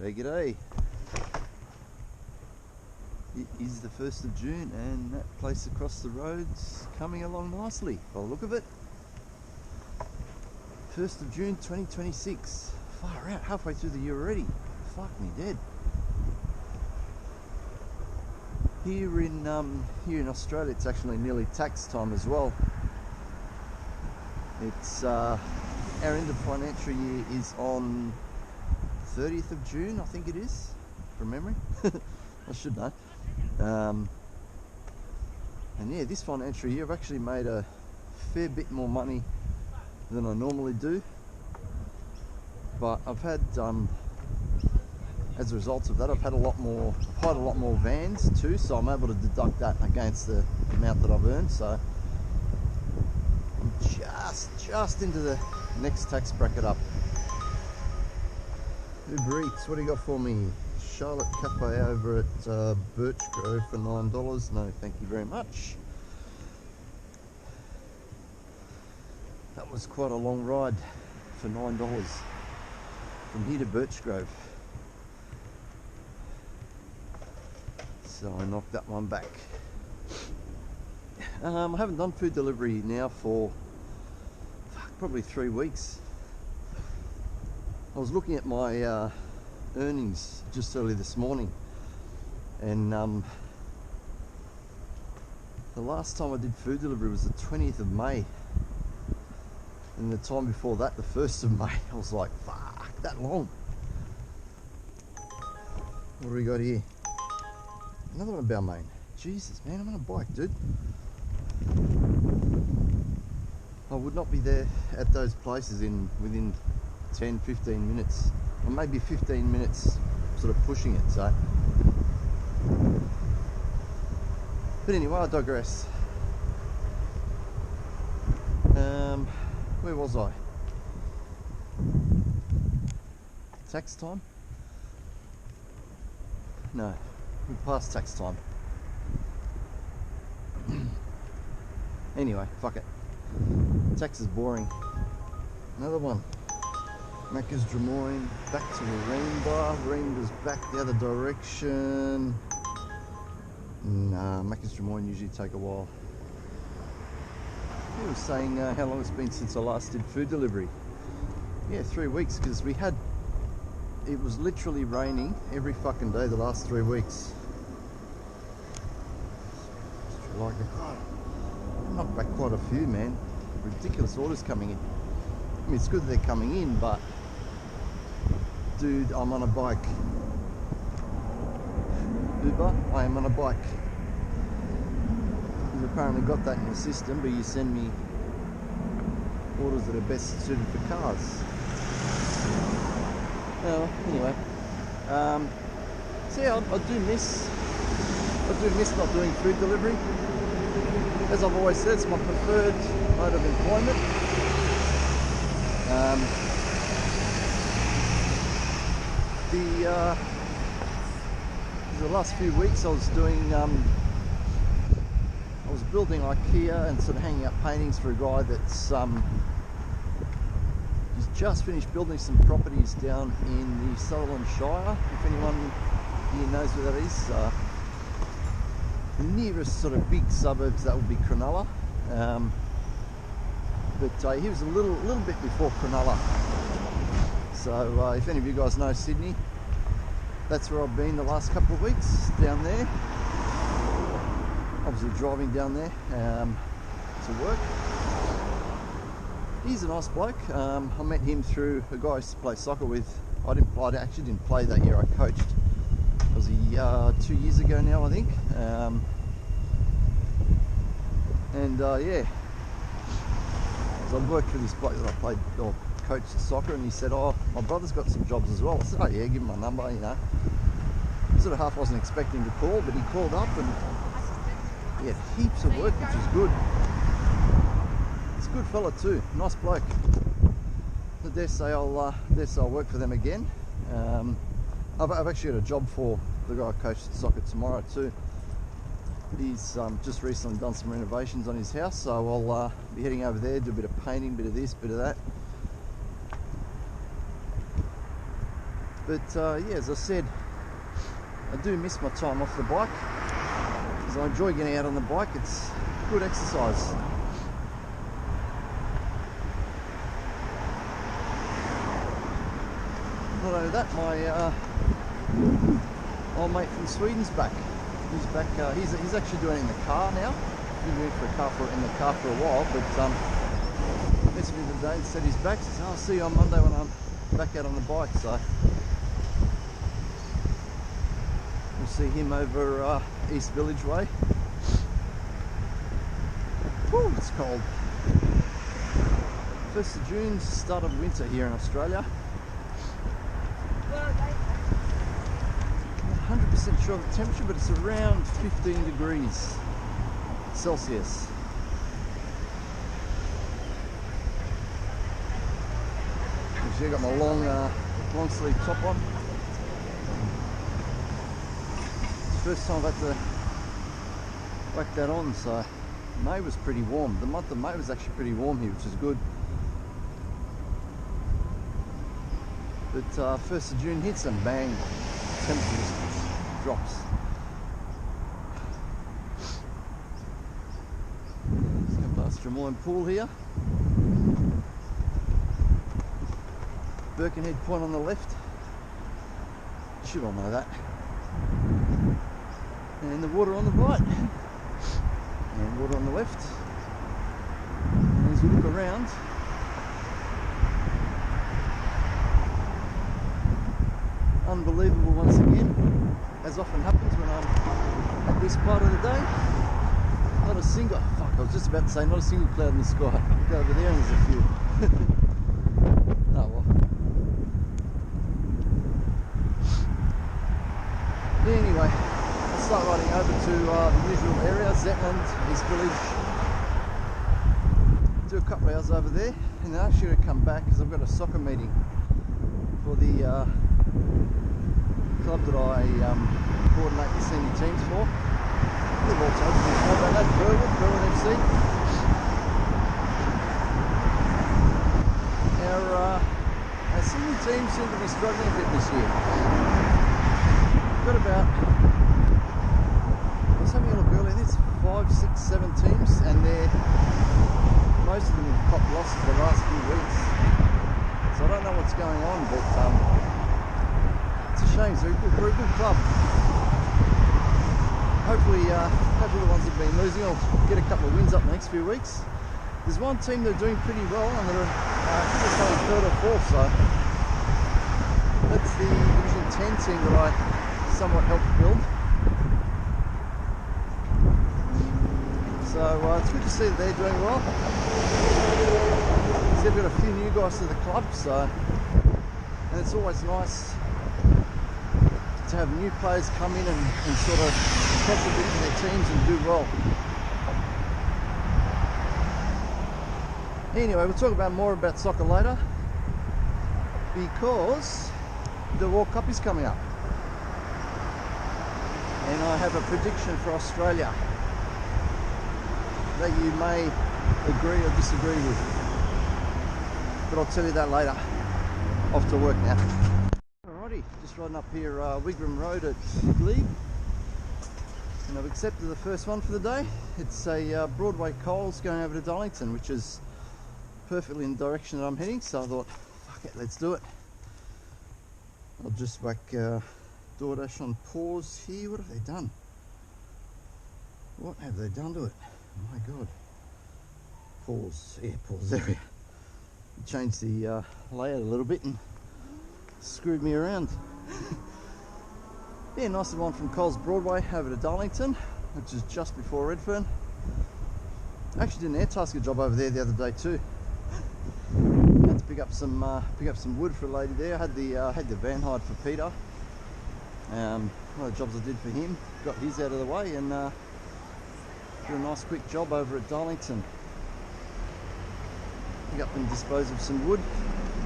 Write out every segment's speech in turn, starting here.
G'day, g'day. It is the 1st of June and that place across the road's coming along nicely by the look of it. 1st of June 2026. Far out, halfway through the year already. Fuck me dead. Here in Australia it's actually nearly tax time as well. It's our end of financial year is on 30th of June, I think it is, from memory. I should know. And yeah, this financial year I've actually made a fair bit more money than I normally do, but I've had as a result of that I've hired a lot more vans too, so I'm able to deduct that against the amount that I've earned. So I'm just into the next tax bracket up. Uber Eats, what do you got for me? Charlotte Cafe over at Birch Grove for $9. No, thank you very much. That was quite a long ride for $9 from here to Birch Grove. So I knocked that one back. I haven't done food delivery now for probably 3 weeks. I was looking at my earnings just early this morning, and the last time I did food delivery was the 20th of May, and the time before that the 1st of May. I was like, fuck, that long. What do we got here? Another one of Balmain. Jesus, man, I'm on a bike, dude. I would not be there at those places within 10-15 minutes, or maybe 15 minutes, sort of pushing it. So, but anyway, I digress. Where was I? Tax time? No, we're past tax time. Anyway, fuck it. Tax is boring. Another one. Macca's Drummoyne, back to Warringah. Warringah's back the other direction. Nah, Macca's Drummoyne usually take a while. He was saying how long it's been since I last did food delivery. Yeah, 3 weeks, because it was literally raining every fucking day the last 3 weeks. Like, God, I knocked back quite a few, man. Ridiculous orders coming in. I mean, it's good that they're coming in, but dude, I'm on a bike. Uber, I am on a bike. You've apparently got that in the system, but you send me orders that are best suited for cars. Well, anyway, so yeah, I do miss not doing food delivery. As I've always said, it's my preferred mode of employment. The last few weeks I was building IKEA and sort of hanging up paintings for a guy that's he's just finished building some properties down in the Sutherland Shire. If anyone here knows where that is, the nearest sort of big suburbs, that would be Cronulla. But he was a little bit before Cronulla. So if any of you guys know Sydney, that's where I've been the last couple of weeks, down there. Obviously driving down there to work. He's a nice bloke. I met him through a guy I used to play soccer with. I actually didn't play that year, I coached. It was 2 years ago now, I think. Yeah. So I worked for this bloke that I played or coached soccer, and he said, oh, my brother's got some jobs as well. I said, oh yeah, give him my number, you know. Sort of half wasn't expecting to call, but he called up and he had heaps of work, which is good. He's a good fella too, nice bloke. I dare say I'll work for them again. I've actually got a job for the guy I coached soccer tomorrow too. He's just recently done some renovations on his house, so I'll be heading over there, do a bit of painting, bit of this, bit of that. But yeah, as I said, I do miss my time off the bike because I enjoy getting out on the bike. It's good exercise. Not only that, my old mate from Sweden's back. He's back. He's actually doing it in the car now. He's been doing it in the car for a while, but messaged me today and said he's back. He says, "I'll see you on Monday when I'm back out on the bike." So we'll see him over East Village way. Whew, it's cold. 1st of June, start of winter here in Australia. I'm not 100% sure of the temperature, but it's around 15 degrees Celsius. I've got my long sleeve top on. It's the first time I've had to whack that on, so May was pretty warm. The month of May was actually pretty warm here, which is good. But 1st of June hits and bang, temperature just drops. Let's go past Drummoyne Pool here. Birkenhead Point on the left. You should all know that. And the water on the right. And water on the left. And as we look around, unbelievable once again, as often happens when I'm at this part of the day. Not a single, fuck, I was just about to say, not a single cloud in the sky. Look over there and there's a few. Oh well. Anyway, I'll start riding over to the usual area, Zetland, East Village. Do a couple of hours over there, and then I'm actually going to come back because I've got a soccer meeting for the club that I coordinate the senior teams for. We've all told you before about that, Berwyn FC. Our senior teams seem to be struggling a bit this year. We've got about, I was having a look earlier, there's 5, 6, 7 teams, and most of them have copped losses the last few weeks. So I don't know what's going on, but it's a shame. We're a good club. Hopefully the ones that have been losing will get a couple of wins up the next few weeks. There's one team that are doing pretty well, and they're I think they're coming 3rd or 4th, so that's the Division 10 team that I somewhat helped build. So it's good to see that they're doing well. They've got a few new guys to the club, so, and it's always nice to have new players come in and sort of contribute to their teams and do well. Anyway, we'll talk more about soccer later because the World Cup is coming up. And I have a prediction for Australia that you may agree or disagree with. But I'll tell you that later. Off to work now. Alrighty, just riding up here Wigram Road at Glebe. And I've accepted the first one for the day. It's a Broadway Coles going over to Darlington, which is perfectly in the direction that I'm heading. So I thought, fuck it, let's do it. I'll just whack DoorDash on pause here. What have they done? What have they done to it? Oh my god. Pause. Yeah, pause area. Changed the layout a little bit and screwed me around. Yeah, nice little one from Coles Broadway over to Darlington, which is just before Redfern. I actually did an air tasker job over there the other day too. Had to pick up some wood for a lady there. I had the van hired for Peter. One of the jobs I did for him, got his out of the way, and did a nice quick job over at Darlington. Pick up and dispose of some wood.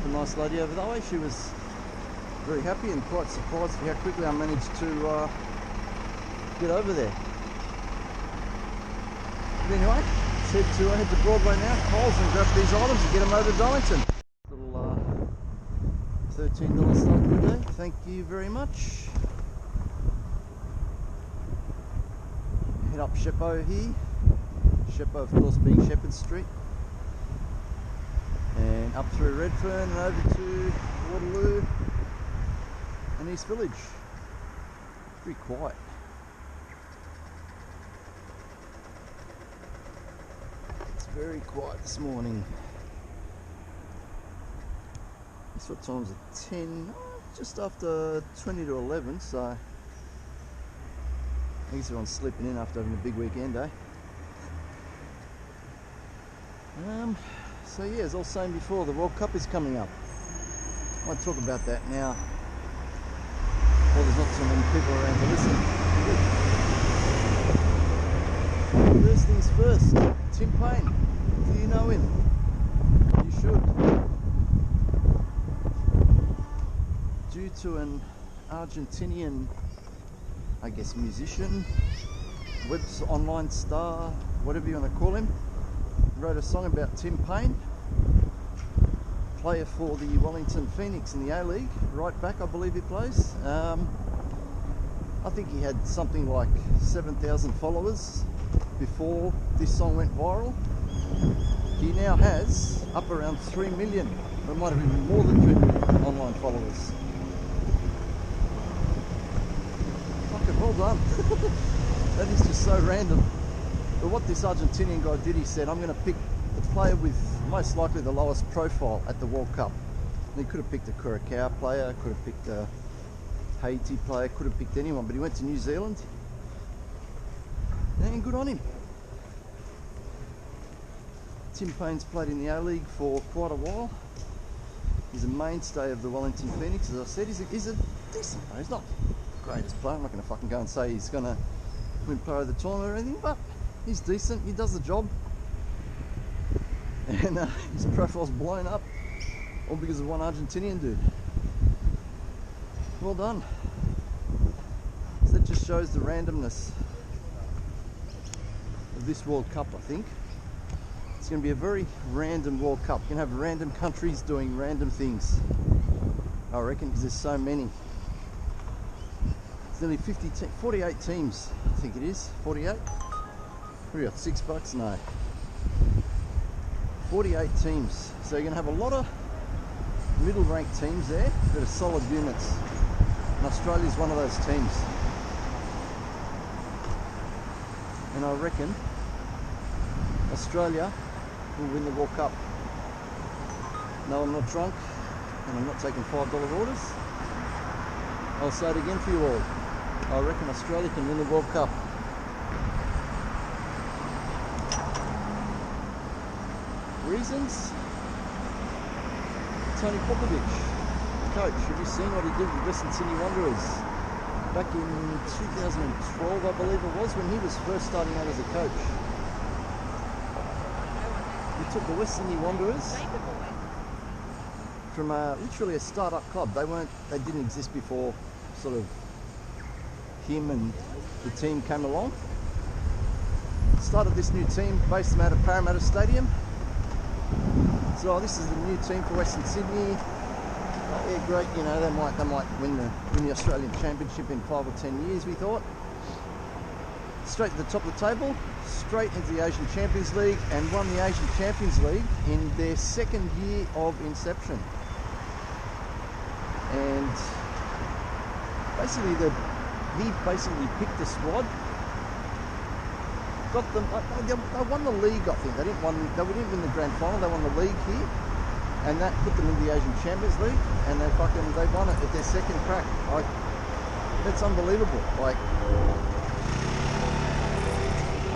The nice lady over that way, she was very happy and quite surprised at how quickly I managed to get over there. But anyway, head to Broadway now, Coles, and grab these items and get them over to Darlington. $13 start per day. Thank you very much. Head up Sheppo here. Sheppo, of course, being Shepherd Street. And up through Redfern and over to Waterloo and East Village. Pretty quiet. It's very quiet this morning. Guess what time is it? 10, just after 20 to 11, so I guess everyone's sleeping in after having a big weekend, eh? So yeah, as I was saying before, the World Cup is coming up. I won't talk about that now. Well, there's not so many people around to listen. First things first, Tim Payne. Do you know him? You should. Due to an Argentinian, I guess, musician, online star, whatever you want to call him, wrote a song about Tim Payne, player for the Wellington Phoenix in the A-League, right back I believe he plays. I think he had something like 7,000 followers before this song went viral. He now has up around 3 million, or it might have been more than 3 million online followers. Fucking well done. That is just so random. But what this Argentinian guy did, he said, I'm going to pick the player with most likely the lowest profile at the World Cup. And he could have picked a Curacao player, could have picked a Haiti player, could have picked anyone, but he went to New Zealand. And good on him. Tim Payne's played in the A-League for quite a while. He's a mainstay of the Wellington Phoenix. As I said, he's a decent player. He's not the greatest player. I'm not going to fucking go and say he's going to win player of the tournament or anything, but he's decent. He does the job. And his profile's blown up, all because of one Argentinian dude. Well done. So that just shows the randomness of this World Cup, I think. It's going to be a very random World Cup. You're going to have random countries doing random things, I reckon, because there's so many. It's nearly 48 teams, I think it is. 48? What do you got, $6? No. 48 teams. So you're going to have a lot of middle ranked teams there that are solid units. And Australia's one of those teams. And I reckon Australia will win the World Cup. No, I'm not drunk, and I'm not taking $5 orders. I'll say it again for you all. I reckon Australia can win the World Cup. Reasons? Tony Popovich, coach. Have you seen what he did with Western Sydney Wanderers? Back in 2012, I believe it was, when he was first starting out as a coach. He took the Western Sydney Wanderers from literally a start-up club. They didn't exist before sort of him and the team came along. Started this new team, based them out of Parramatta Stadium. So this is the new team for Western Sydney. Yeah, great. You know, they might win the Australian Championship in 5 or 10 years. We thought. Straight to the top of the table, straight into the Asian Champions League, and won the Asian Champions League in their second year of inception. And basically, he picked the squad. Got them. They won the league, I think. They didn't win the grand final. They won the league here, and that put them in the Asian Champions League. And they won it at their second crack. Like, that's unbelievable. Like,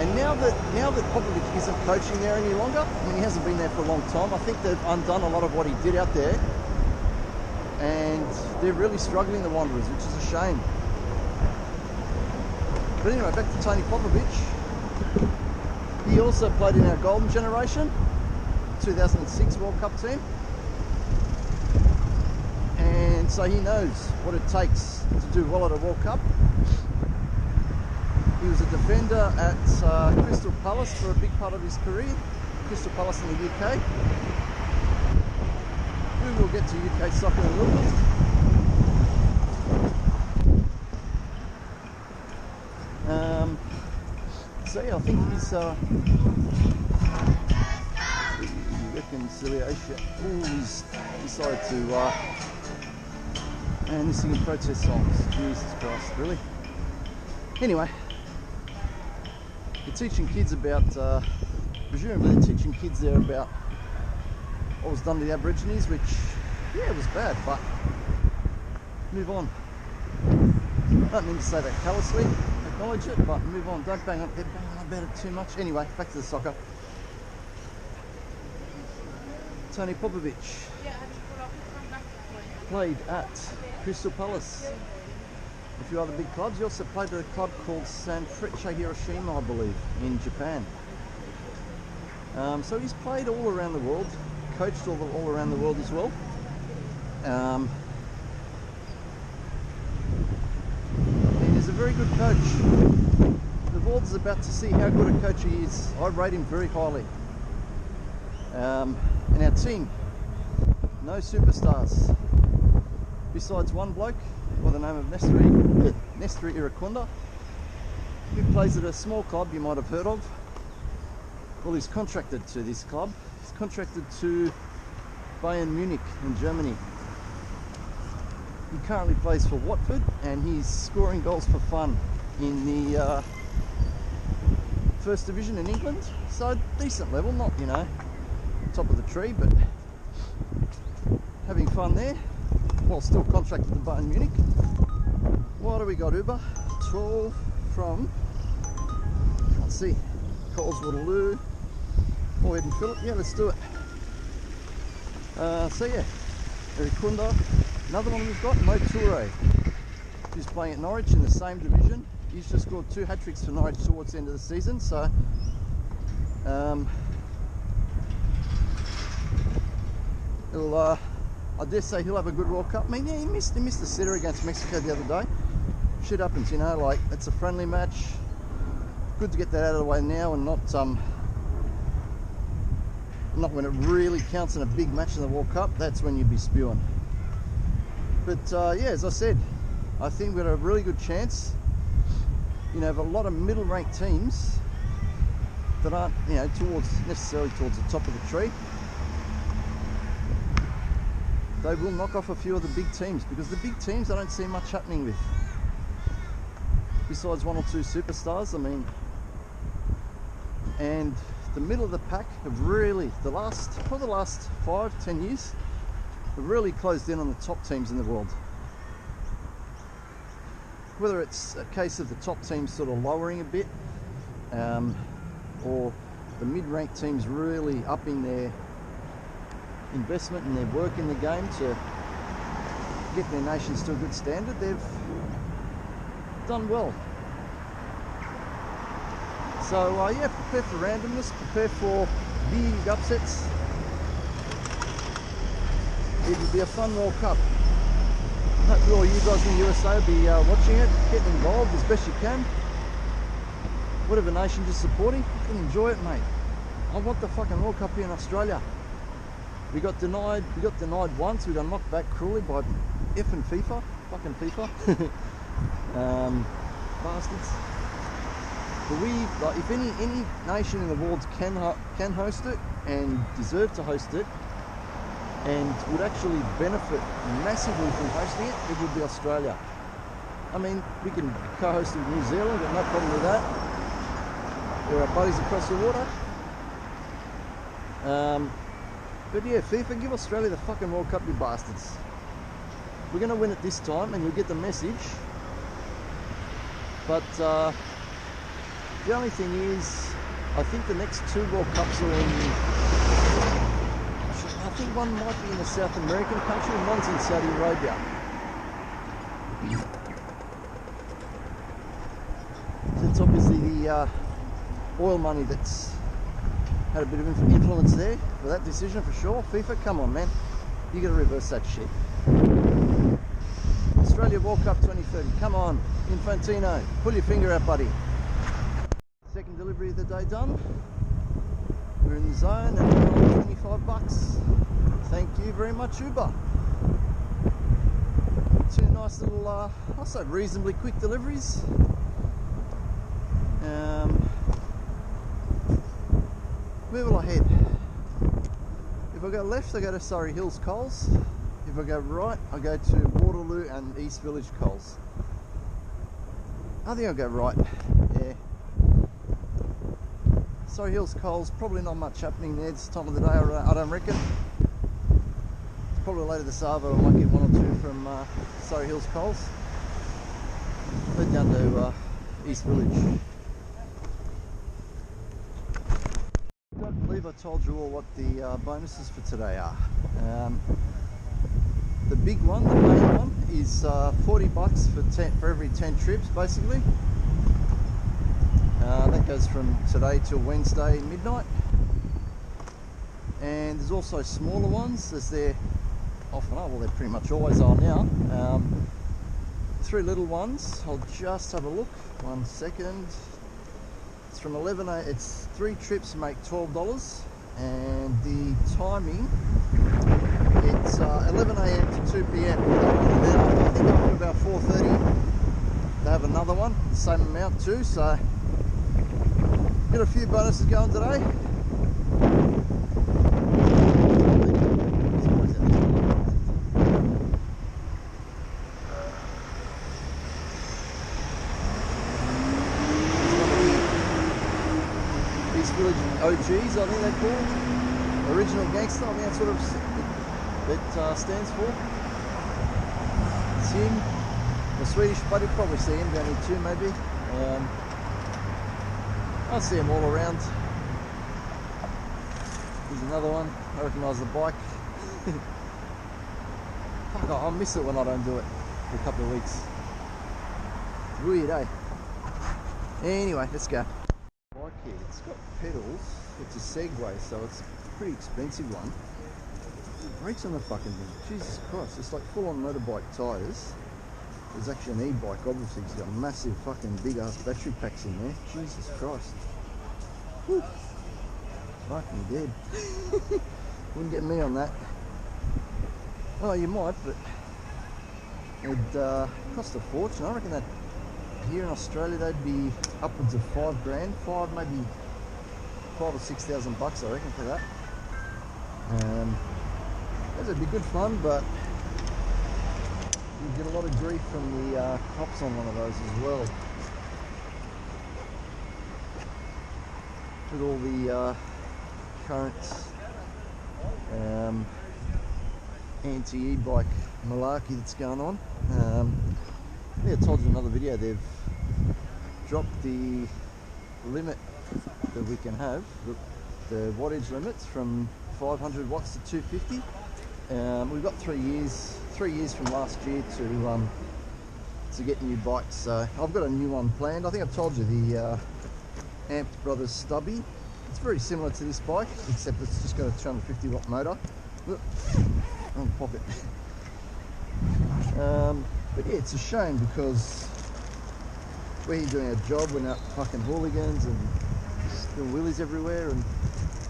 and now that Popovich isn't coaching there any longer, I mean, he hasn't been there for a long time. I think they've undone a lot of what he did out there, and they're really struggling, the Wanderers, which is a shame. But anyway, back to Tony Popovich. He also played in our golden generation, 2006 World Cup team. And so he knows what it takes to do well at a World Cup. He was a defender at Crystal Palace for a big part of his career. Crystal Palace in the UK. We'll get to UK soccer in a little bit. So yeah, I think he's reconciliation. Oh, he's decided to and they're singing protest songs. Jesus Christ, really? Anyway, they're teaching kids about, presumably they're teaching kids there about what was done to the Aborigines, which, yeah, it was bad, but move on. I don't mean to say that callously, acknowledge it, but move on. Don't bang on about it too much. Anyway, back to the soccer. Tony Popovic played at Crystal Palace. A few other big clubs. He also played at a club called Sanfrecce Hiroshima, I believe, in Japan. So he's played all around the world, coached all around the world as well. And he's a very good coach. The world is about to see how good a coach he is. I rate him very highly. And our team, no superstars. Besides one bloke by the name of Nestori Irakunda, who plays at a small club you might have heard of. Well, he's contracted to this club. He's contracted to Bayern Munich in Germany. He currently plays for Watford and he's scoring goals for fun in the first division in England. So decent level, not, you know, top of the tree, but having fun there while still contracted to Bayern Munich. What do we got, Uber? 12 from, let's see, Coles Waterloo. Go ahead and fill it. Yeah, let's do it. So yeah, Erikunda. Another one we've got, Mo Toure, who's playing at Norwich in the same division. He's just scored 2 hat-tricks for Norwich towards the end of the season, so he'll, I dare say he'll have a good World Cup. I mean, yeah, he missed the sitter against Mexico the other day. Shit happens, you know, like, it's a friendly match. Good to get that out of the way now and not when it really counts in a big match in the World Cup. That's when you'd be spewing. But yeah, as I said, I think we've got a really good chance. You know, of a lot of middle-ranked teams that aren't, you know, necessarily towards the top of the tree. They will knock off a few of the big teams, because the big teams I don't see much happening with. Besides 1 or 2 superstars, I mean, and the middle of the pack have really, for the last 5-10 years, have really closed in on the top teams in the world. Whether it's a case of the top teams sort of lowering a bit, or the mid-ranked teams really upping their investment and their work in the game to get their nations to a good standard, they've done well. So yeah, prepare for randomness, prepare for big upsets. It will be a fun World Cup. Hopefully all you guys in the USA will be watching it, getting involved as best you can. Whatever nation you're supporting, fucking enjoy it, mate. I want the fucking World Cup here in Australia. We got denied once, we got knocked back cruelly by effing FIFA, fucking FIFA. Bastards. But we, like, if any nation in the world can host it and deserve to host it and would actually benefit massively from hosting it, it would be Australia. I mean, we can co-host it with New Zealand, got no problem with that. We're our buddies across the water. But yeah, FIFA, give Australia the fucking World Cup, you bastards. We're going to win it this time and you'll get the message. But the only thing is, I think the next 2 World Cups are in, I think one might be in a South American country and one's in Saudi Arabia. So it's obviously the oil money that's had a bit of influence there for that decision for sure. FIFA, come on man, you got to reverse that shit. Australia World Cup 2030, come on, Infantino, pull your finger out, buddy. Second delivery of the day done. We're in the zone and we're on $25. Thank you you very much, Uber. Two nice little, I'll say reasonably quick deliveries. Where will I head? If I go left, I go to Surrey Hills Coles. If I go right, I go to Waterloo and East Village Coles. I think I'll go right, yeah. Surrey Hills Coles, probably not much happening there this time of the day, I don't reckon. Probably later this hour I might get one or two from Surrey Hills Coles. Head down to East Village. I don't believe I told you all what the bonuses for today are. The big one, the main one, is $40 for every 10 trips, basically. That goes from today till Wednesday midnight. And there's also smaller ones, as they're often are. Well, they're pretty much always are now. 3 little ones. I'll just have a look. 1 second. It's from 11 a.m. It's 3 trips make $12, and the timing, it's 11 a.m. to 2 p.m. Then I think after about 4:30 they have another one, the same amount too. So got a few bonuses going today. East Village OGs, I think they're called. Original Gangster, I think that's what it stands for. It's him. The Swedish buddy, probably see him down here too, maybe. I see him all around. Here's another one. I recognise the bike. Fuck, I'll miss it when I don't do it for a couple of weeks. It's weird, eh? Anyway, let's go. Bike here, it's got pedals. It's a Segway, so it's a pretty expensive one. Brakes on the fucking thing. Jesus Christ, it's like full-on motorbike tyres. There's actually an e-bike, obviously. It's got massive fucking big ass battery packs in there. Jesus Christ. Whew. Fucking dead. Wouldn't get me on that. Oh, you might, but it'd cost a fortune. I reckon that here in Australia they'd be upwards of $5 grand, maybe $5,000 or $6,000, I reckon, for that. That'd be good fun, but you get a lot of grief from the cops on one of those as well. With all the current anti-e-bike malarkey that's going on. Yeah, I told you in another video, they've dropped the limit that we can have, the wattage limits, from 500 watts to 250. We've got 3 years from last year to get new bikes. So I've got a new one planned. I think I've told you, the Amp Brothers Stubby. It's very similar to this bike, except it's just got a 250 watt motor. Look, wrong pocket. But yeah, it's a shame because we're here doing our job, we're not fucking hooligans and doing wheelies everywhere, and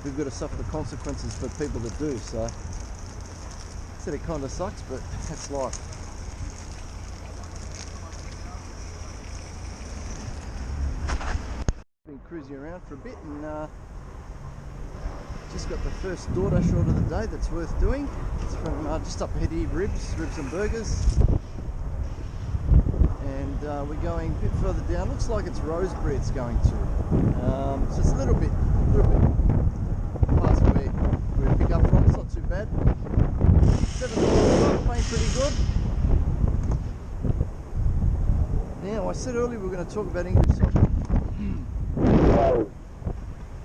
we've got to suffer the consequences for people that do. So said it kind of sucks, but that's life. Been cruising around for a bit and just got the first DoorDash order of the day that's worth doing. It's from just up ahead here, Ribs and Burgers. And we're going a bit further down. Looks like it's Rosebery it's going to. So it's a little bit past where we pick up from. It's not too bad. $7 paying pretty good. Now, I said earlier we were going to talk about English soccer.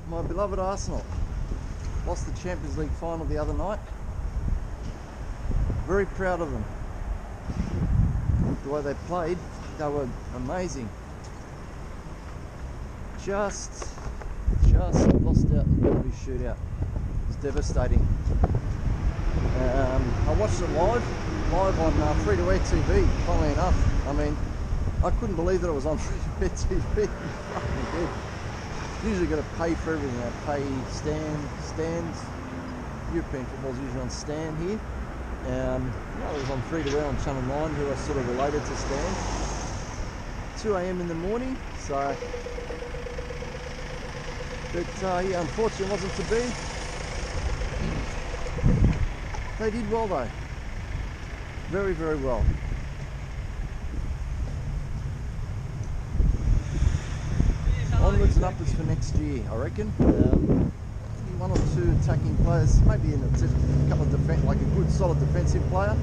My beloved Arsenal lost the Champions League final the other night. Very proud of them. The way they played, they were amazing. Just lost out in the penalty shootout. It was devastating. I watched it live on free-to-air TV, funnily enough. I mean, I couldn't believe that it was on free-to-air TV. Fucking good. Usually got to pay for everything. I pay stands. European football's usually on Stan here. It was on free to wear on Channel 9, who are sort of related to Stan. 2 a.m. in the morning, so. But yeah, unfortunately, it wasn't to be. They did well though. Very, very well. Onwards and upwards for next year, I reckon. One or two attacking players, maybe in a couple of like a good solid defensive player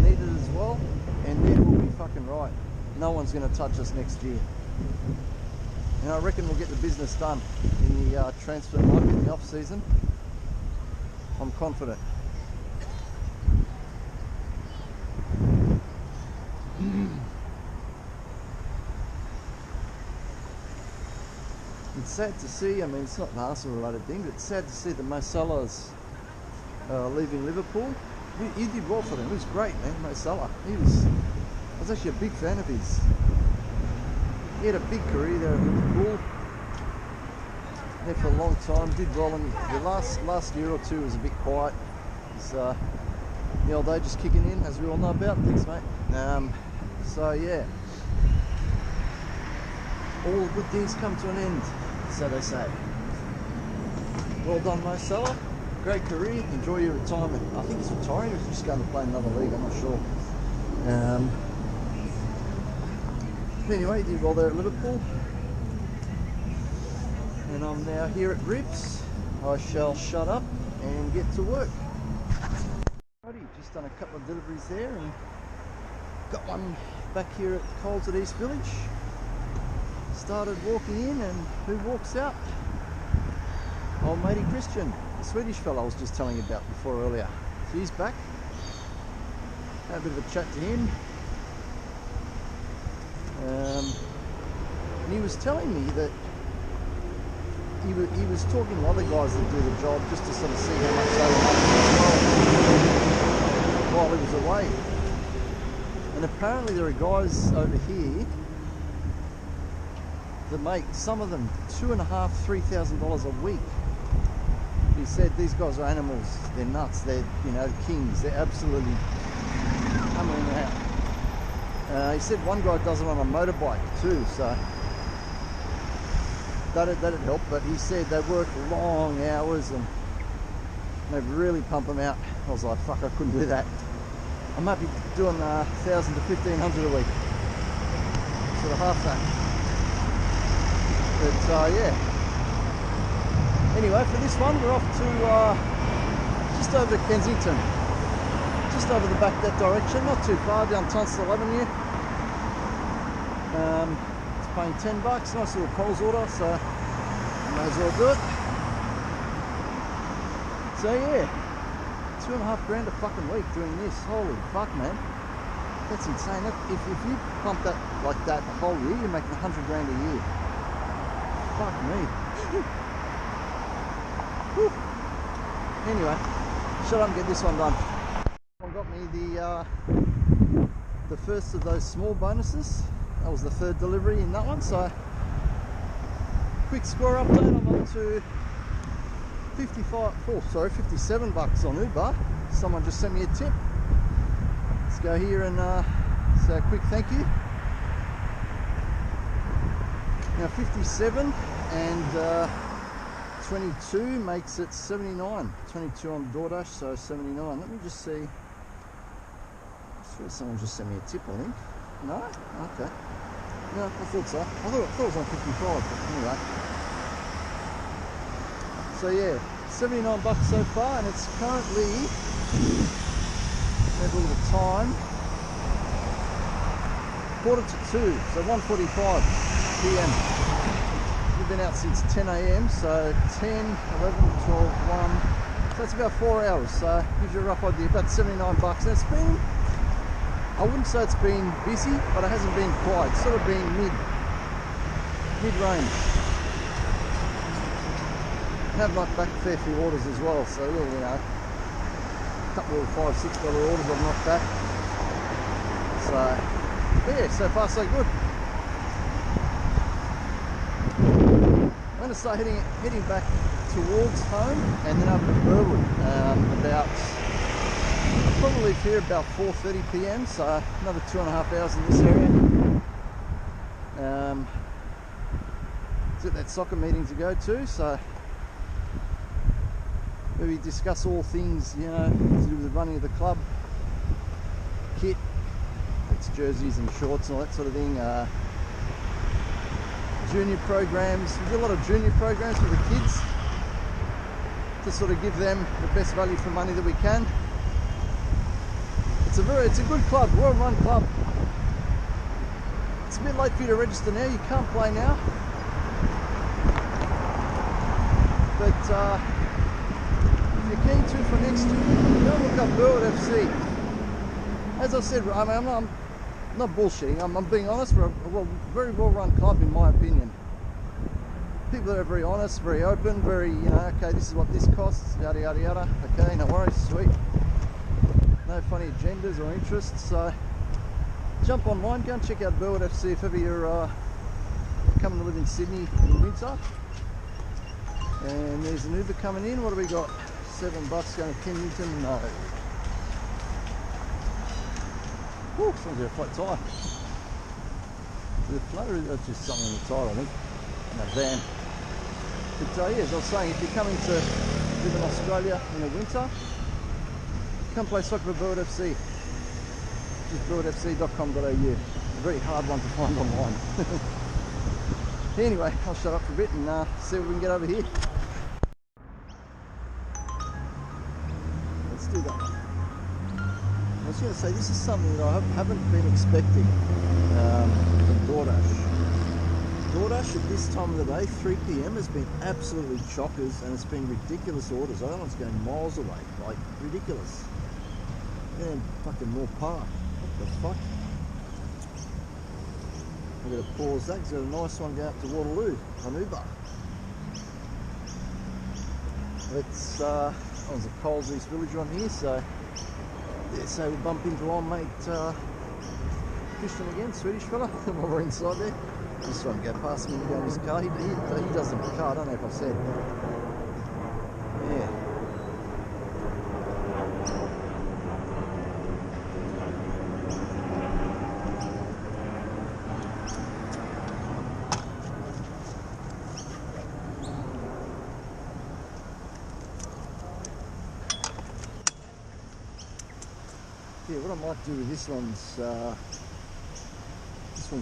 needed as well, and then we'll be fucking right. No one's going to touch us next year. And I reckon we'll get the business done in the transfer market in the off season. I'm confident. It's sad to see, I mean, it's not an Arsenal related thing, but it's sad to see that Mo Salah's leaving Liverpool. He did well for them. He was great, man, Mo Salah. I was actually a big fan of his. He had a big career there at Liverpool. There for a long time, did well, and the last year or two was a bit quiet. It's, the old age is kicking in, as we all know about. Thanks, mate. So yeah, all good things come to an end, so they say. Well done, Mo Salah. Great career. Enjoy your retirement. I think he's retiring, or he's just going to play another league. I'm not sure. But anyway, he did well there at Liverpool. And I'm now here at Ribs. I shall shut up and get to work. Alrighty, just done a couple of deliveries there and got one back here at Coles at East Village. Started walking in, and who walks out? Old matey Christian, the Swedish fellow I was just telling you about before earlier. So he's back. Had a bit of a chat to him. And he was telling me that he was talking to other guys that do the job just to sort of see how much they were making while he was away. And apparently there are guys over here that make, some of them, $2,500–3,000 a week. He said these guys are animals. They're nuts. They're, you know, kings. They're absolutely coming out. He said one guy does it on a motorbike too, so that'd help. But he said they work long hours and they really pump them out. I was like, fuck, I couldn't do that. I might be doing 1,000 to 1,500 a week, sort of half that. But yeah. Anyway, for this one, we're off to just over Kensington, just over the back that direction, not too far, down Tunstall Avenue. It's paying $10, nice little Coles order, so I may as well do it. So yeah, $2.5 grand a fucking week doing this. Holy fuck, man, that's insane. If you pump that like that the whole year, you're making 100 grand a year. Fuck me. Whew. Anyway, shut up and get this one done. Got me the first of those small bonuses. That was the third delivery in that one. So quick score update. I'm up to $57 on Uber. Someone just sent me a tip. Let's go here and say a quick thank you. Now 57 and 22 makes it 79. 22 on DoorDash, so 79. Let me just see. I swear someone just sent me a tip, I think. No? Okay. No, I thought so. I thought it was on 55, but anyway. So yeah, $79 so far, and it's currently, have a look at the time, 1:45, so 1:45 p.m. We've been out since 10 a.m, so 10, 11, 12, 1, so that's about 4 hours, so gives you a rough idea, about $79. And it's been, I wouldn't say it's been busy, but it hasn't been quiet. It's sort of been mid-range. Have knocked back a fair few orders as well, so you know, a couple of $5–6 orders I've knocked back. So yeah, so far so good. I'm going to start heading back towards home, and then up to Burwood about, I'll probably leave here about 4:30 p.m, so another 2.5 hours in this area. It's at that soccer meeting to go to, so maybe discuss all things, you know, to do with the running of the club, kit, it's jerseys and shorts and all that sort of thing. Junior programs, we do a lot of junior programs for the kids to sort of give them the best value for money that we can. It's a good club, well-run club. It's a bit late for you to register now. You can't play now, but if you're keen to for next year, go look up Burwood FC. As I said, I mean, I'm not bullshitting. I'm being honest. We're a very well-run club, in my opinion. People that are very honest, very open, very, you know, okay, this is what this costs, yada yada yada. Okay, no worries, sweet. No funny agendas or interests. So jump online, go and check out Burwood FC if ever you're coming to live in Sydney in winter. And there's an Uber coming in. What do we got? $7 going to Kennington? No. Ooh, sounds like a flat tyre. The flutter is just something on the tyre, I think. In a van. But yeah, as I was saying, if you're coming to live in Australia in the winter, come play soccer for Burwood FC. Just burwoodfc.com.au. A very hard one to find online. Anyway, I'll shut up for a bit and see what we can get over here. Let's do that one. I was going to say, this is something that I haven't been expecting from DoorDash. DoorDash at this time of the day, 3 p.m, has been absolutely chockers, and it's been ridiculous orders. Other one's going miles away, like ridiculous. And fucking Moore Park. What the fuck? I'm going to pause that because there's a nice one going up to Waterloo on Uber. It's there's a Coles East Village on here, so yeah, so we'll bump into old mate Christian again, Swedish fella, while we're inside there. Just trying to go past him and go in his car. He doesn't have a car, I don't know if I said. Yeah. Yeah, what I might do with this one's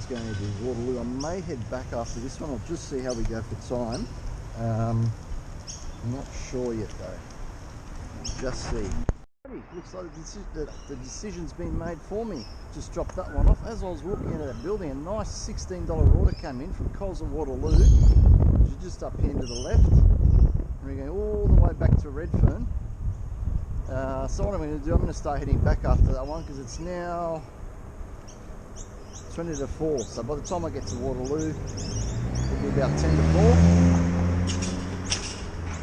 going to be Waterloo. I may head back after this one. I'll just see how we go for time. I'm not sure yet though. Just see. Looks like the decision's been made for me. Just dropped that one off. As I was walking into that building, a nice $16 order came in from Coles of Waterloo, which is just up here to the left. And we're going all the way back to Redfern. So what I'm going to do, I'm going to start heading back after that one because it's now 20 to 4. So by the time I get to Waterloo, it'll be about 10 to 4.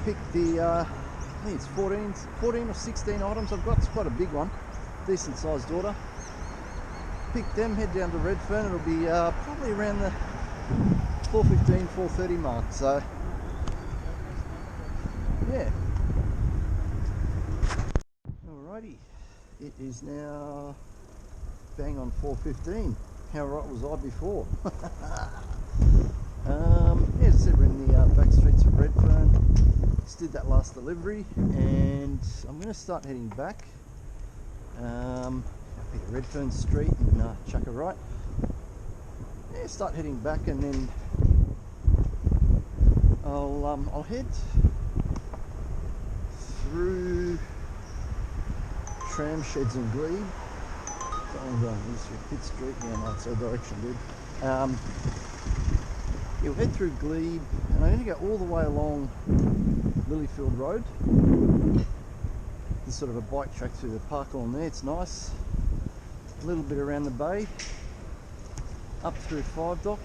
Pick the, I think it's 14 or 16 items I've got. It's quite a big one, decent sized order. Pick them, head down to Redfern. It'll be probably around the 4:15, 4:30 mark. So yeah. Alrighty, it is now bang on 4:15. How right was I before? Yeah, as I said, we're in the back streets of Redfern. Just did that last delivery, and I'm going to start heading back. Pick Redfern Street and chuck a right. Yeah, start heading back, and then I'll head through tram sheds and Glebe. I'm going East Street, Pitt Street, yeah, no, it's our direction, dude. You'll head through Glebe, and I'm going to go all the way along Lilyfield Road. There's sort of a bike track through the park along there, it's nice. A little bit around the bay, up through Five Dock.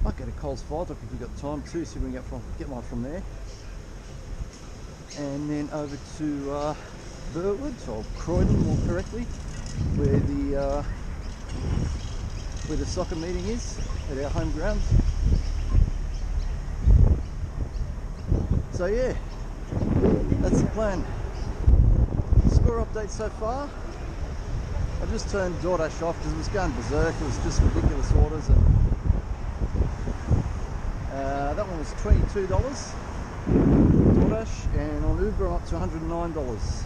Might go to Coles Five Dock if you've got time too, so we can get one from there. And then over to Burwood, or Croydon more correctly, where the soccer meeting is at our home grounds. So yeah, that's the plan. Score update so far. I just turned DoorDash off because it was going berserk. It was just ridiculous orders, and that one was $22 DoorDash, and on Uber I'm up to $109.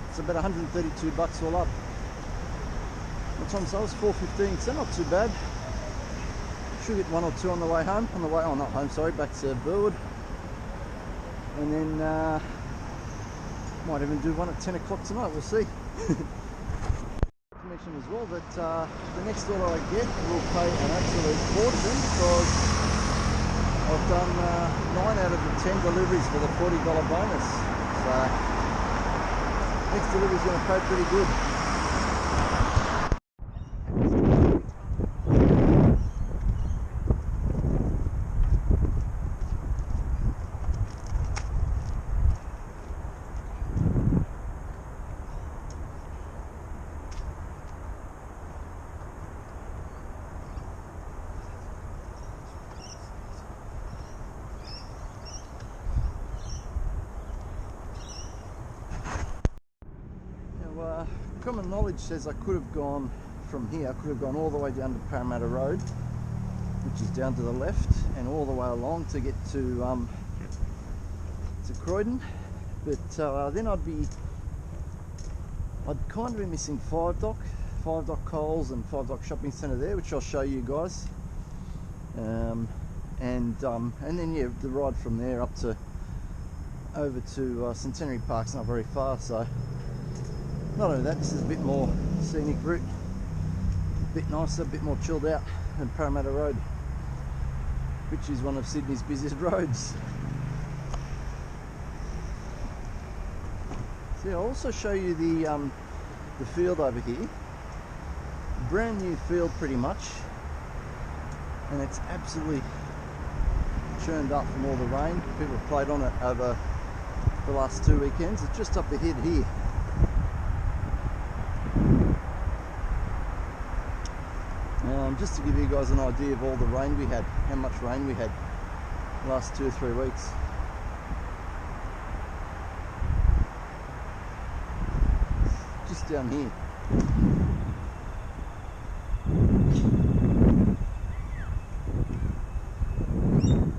It's about 132 bucks all up. What time was it? $4.15, so not too bad. Should get one or two on the way home. On the way, oh not home, sorry, back to Burwood. And then might even do one at 10 o'clock tonight, we'll see. To mention as well that the next order I get will pay an absolute fortune, because I've done 9 out of the 10 deliveries for the $40 bonus. So next delivery is going to pay pretty good. Common knowledge says I could have gone from here, I could have gone all the way down to Parramatta Road, which is down to the left, and all the way along to get to Croydon, but then I'd kind of be missing 5 Dock Coles and 5 Dock Shopping Centre there, which I'll show you guys, and then yeah, the ride from there up to over to Centenary Park's not very far, so not only that, this is a bit more scenic route, a bit nicer, a bit more chilled out than Parramatta Road, which is one of Sydney's busiest roads. So yeah, I'll also show you the field over here. Brand new field pretty much, and it's absolutely churned up from all the rain. People have played on it over the last 2 weekends. It's just up ahead here. Just to give you guys an idea of all the rain we had, how much rain we had the last 2 or 3 weeks. Just down here.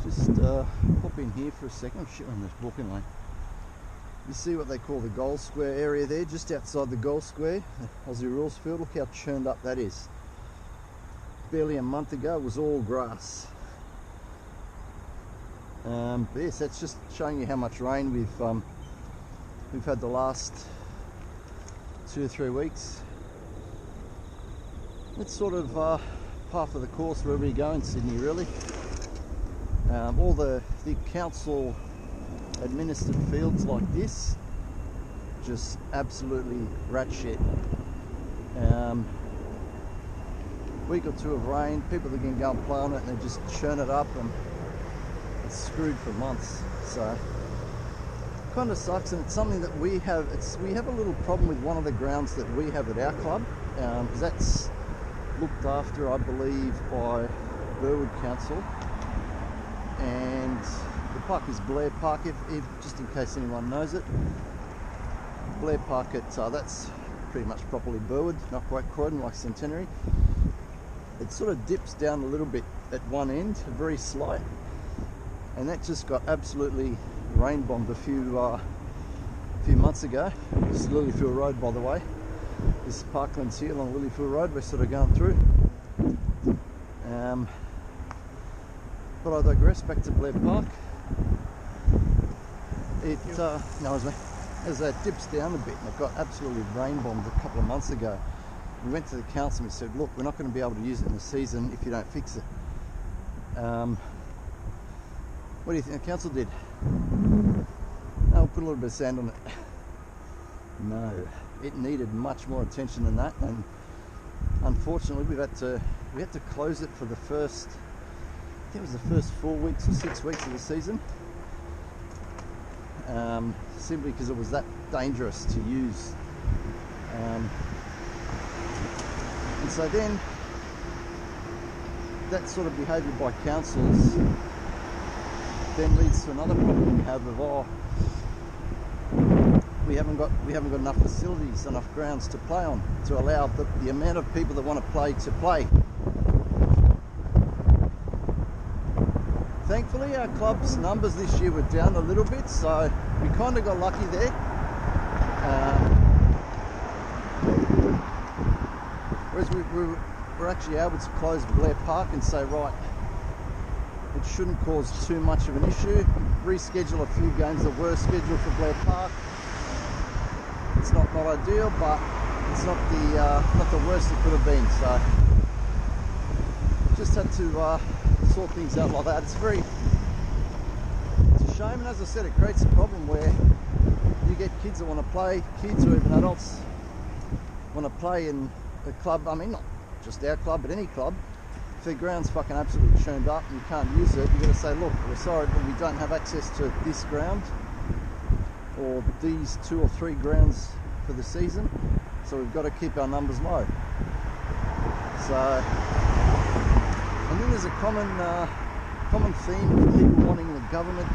Just pop in here for a second. Oh shit, on this walking lane. You see what they call the goal square area there, just outside the goal square, the Aussie Rules field. Look how churned up that is. Barely a month ago it was all grass. Yes, that's just showing you how much rain we've had the last 2 or 3 weeks. It's sort of half of the course wherever you go in Sydney, really. All the council administered fields like this, just absolutely rat shit. Week or two of rain, people are going to go and play on it, and they just churn it up, and it's screwed for months. So kind of sucks, and it's something that we have. We have a little problem with one of the grounds that we have at our club, because that's looked after, I believe, by Burwood Council, and the park is Blair Park. If just in case anyone knows it, Blair Park that's pretty much properly Burwood, not quite Croydon like Centenary. It sort of dips down a little bit at one end, very slight, and that just got absolutely rain bombed a few months ago. This is Lilyfield Road, by the way. This is Parklands here along Lilyfield Road. We're sort of going through. But I digress. Back to Blair Park. As that dips down a bit, and it got absolutely rain bombed a couple of months ago. We went to the council and we said, look, we're not going to be able to use it in the season if you don't fix it. What do you think the council did? Oh, we'll put a little bit of sand on it. No, it needed much more attention than that, and unfortunately we had to close it for the first, I think it was the first 4 weeks or 6 weeks of the season, simply because it was that dangerous to use. And so then that sort of behaviour by councils then leads to another problem we have of we haven't got enough facilities, enough grounds to play on to allow the amount of people that want to play. Thankfully, our club's numbers this year were down a little bit, so we kind of got lucky there. Whereas we're actually able to close Blair Park and say, right, it shouldn't cause too much of an issue. Reschedule a few games that were scheduled for Blair Park. It's not ideal, but it's not the worst it could have been. So just had to sort things out like that. It's a shame, and as I said, it creates a problem where you get kids that want to play, kids or even adults want to play in a club. I mean, not just our club, but any club. If their ground's fucking absolutely churned up and you can't use it, you've got to say, look, we're sorry, but we don't have access to this ground or these 2 or 3 grounds for the season, so we've got to keep our numbers low. So, and then there's a common theme of people wanting the government,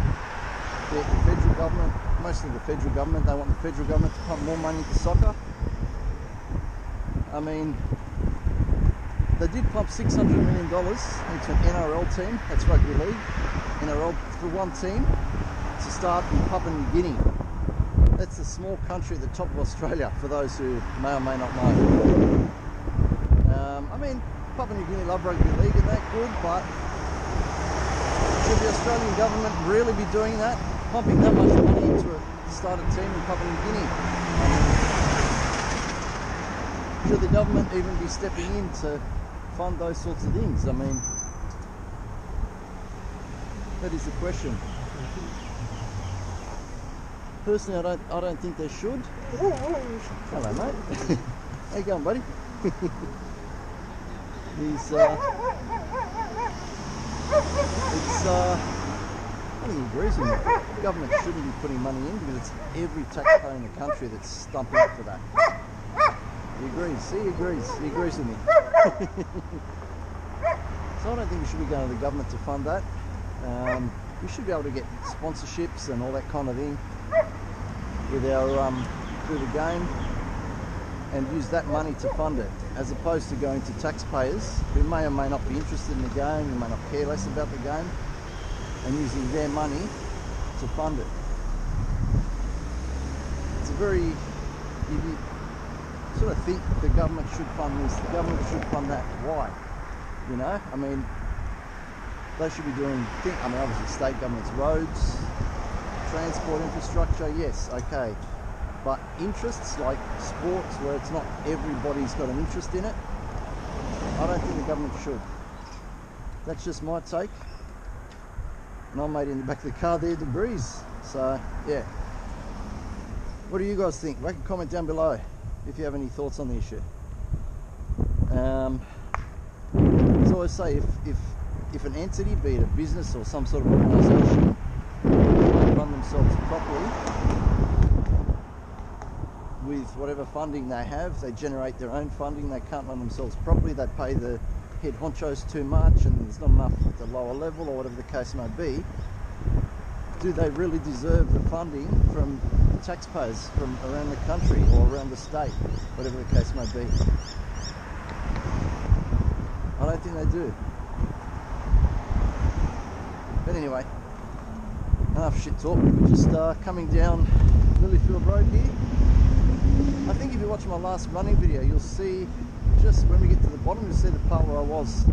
the federal government, mostly the federal government. They want the federal government to pump more money into soccer. I mean, they did pump $600 million into an NRL team, that's rugby league, NRL for one team to start in Papua New Guinea. That's a small country at the top of Australia, for those who may or may not know. I mean, Papua New Guinea love rugby league and that good, but should the Australian government really be doing that? Pumping that much money into a started team in Papua New Guinea? Should the government even be stepping in to fund those sorts of things? I mean, that is the question. Personally, I don't think they should. Hello, mate. How you going, buddy? He's I think he agrees with me. The government shouldn't be putting money in because it's every taxpayer in the country that's stumping up for that. He agrees. See, he agrees. He agrees with me. So I don't think we should be going to the government to fund that. We should be able to get sponsorships and all that kind of thing with our through the game, and use that money to fund it, as opposed to going to taxpayers who may or may not be interested in the game, who may not care less about the game, and using their money to fund it. It's a very, you sort of think the government should fund this, the government should fund that. Why? You know, I mean, they should be doing, I mean, obviously state governments, roads, transport infrastructure, yes, okay. But interests like sports, where it's not everybody's got an interest in it, I don't think the government should. That's just my take. And I'm made in the back of the car there, debris. So, yeah. What do you guys think? Make a comment down below if you have any thoughts on the issue. As I always say, if an entity, be it a business or some sort of organisation, run themselves properly with whatever funding they have, they generate their own funding, they can't run themselves properly, they pay the head honchos too much and there's not enough at the lower level or whatever the case may be, do they really deserve the funding from taxpayers from around the country or around the state, whatever the case may be? I don't think they do. But anyway, enough shit talk. We're just coming down Lilyfield Road here. I think if you watch my last running video, you'll see, just when we get to the bottom, you'll see the part where I was.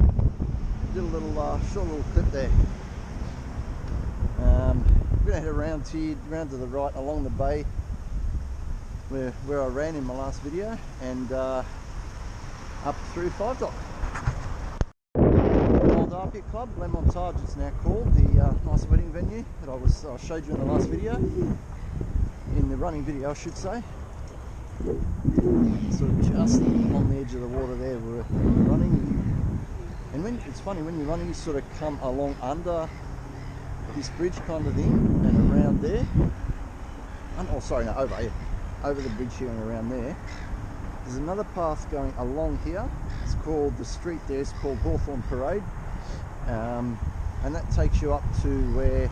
Did a little short little clip there. I'm going to head around here, round to the right along the bay where I ran in my last video, and up through 5 Dock. Old Arpit Club, Le Montage it's now called, the nice wedding venue that I showed you in the last video, in the running video I should say. Sort of just on the edge of the water there we're running, and it's funny when you're running, you sort of come along under this bridge kind of thing and around there, over the bridge here and around there. There's another path going along here. It's called, the street there is called Hawthorne Parade, and that takes you up to where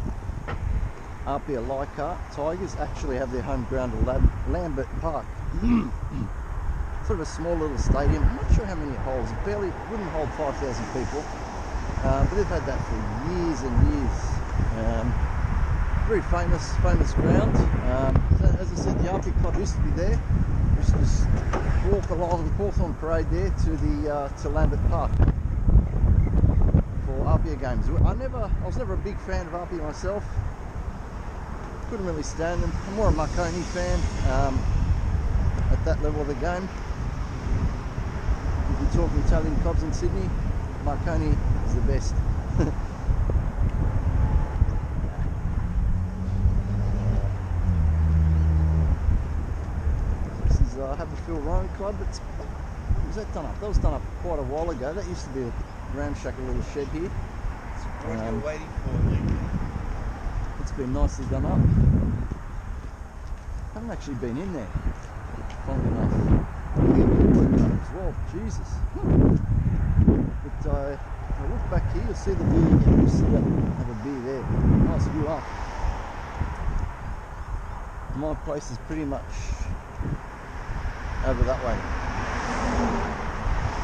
Apia Leichhardt Tigers actually have their home ground at Lambert Park. Sort of a small little stadium. I'm not sure how many it holds. It barely wouldn't hold 5,000 people, but they've had that for years and years. Very famous ground. So as I said, the Apia Club used to be there. We used to just walk along Hawthorn Parade there to Lambert Park for Apia games. I was never a big fan of Apia myself. Couldn't really stand them. I'm more a Marconi fan at that level of the game. If you're talking Italian clubs in Sydney, Marconi is the best. This is Haberfield Rowing Club. Was that done up? That was done up quite a while ago. That used to be a ramshackle little shed here. What are you waiting for, Lee? It's been nicely done up. Haven't actually been in there, funnily enough. As well, Jesus. But if I look back here, you'll see the view again. You'll see that have a beer there. Nice view up. My place is pretty much over that way.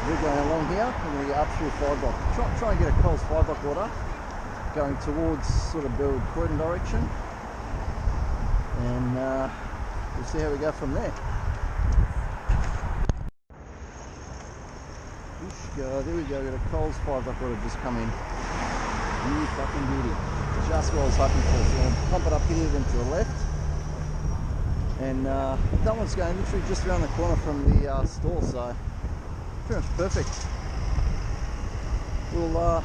We're going along here. I'm going to get up through 5 Dock. Try and get a Coles 5 Dock order going towards sort of Berwick Croydon direction, and we'll see how we go from there. There we go, we got a Coles 5 Dock order just come in. You fucking beauty. Just what I was hoping for. So I'll pump it up here then to the left. And that one's going literally just around the corner from the store, so pretty much perfect. We'll go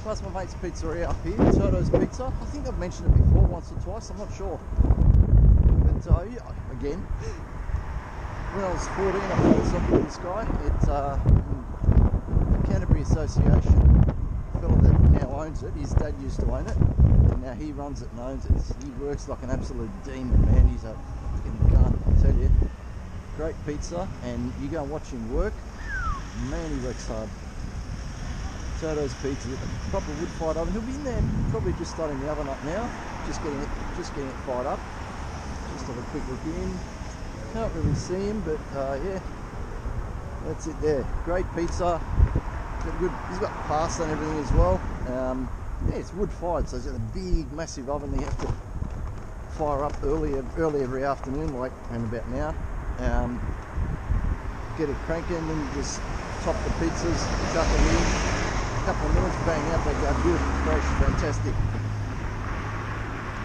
past my mate's pizzeria up here, Toto's Pizza. I think I've mentioned it before once or twice, I'm not sure. But yeah, again, when I was 14 I played soccer with this guy at the Canterbury Association. The fellow that now owns it, his dad used to own it, and now he runs it and owns it. He works like an absolute demon, man. He's a fucking gun, I tell you. Great pizza, and you go and watch him work, man, he works hard. Toto's Pizza with a proper wood-fired oven. He'll be in there probably just starting the oven up now, just getting it fired up. Just have a quick look in. Can't really see him, but yeah, that's it there. Great pizza. Good. He's got pasta and everything as well. Yeah, it's wood-fired, so it's got a big, massive oven that you have to fire up early every afternoon, like around about now. Get it cranking and just top the pizzas, chuck them in. Couple of minutes, bang out, they go good, fresh, fantastic.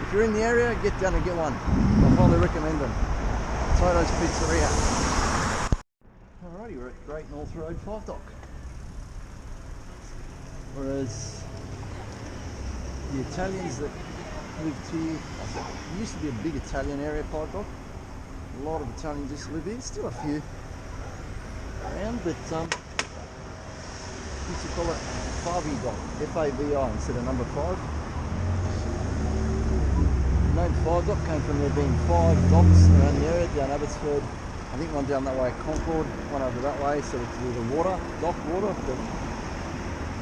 If you're in the area, get down and get one. I highly recommend them. Toto's Pizzeria. Alrighty, we're at Great North Road 5 Dock. Whereas the Italians that lived here, it used to be a big Italian area, 5 Dock. A lot of Italians used to live here, still a few around, but used to call it Favi Dock, F-A-V-I instead of number 5. The name 5 Dock came from there being 5 docks around the area, down Abbotsford. I think one down that way at Concord, one over that way, so to do the water, dock water. But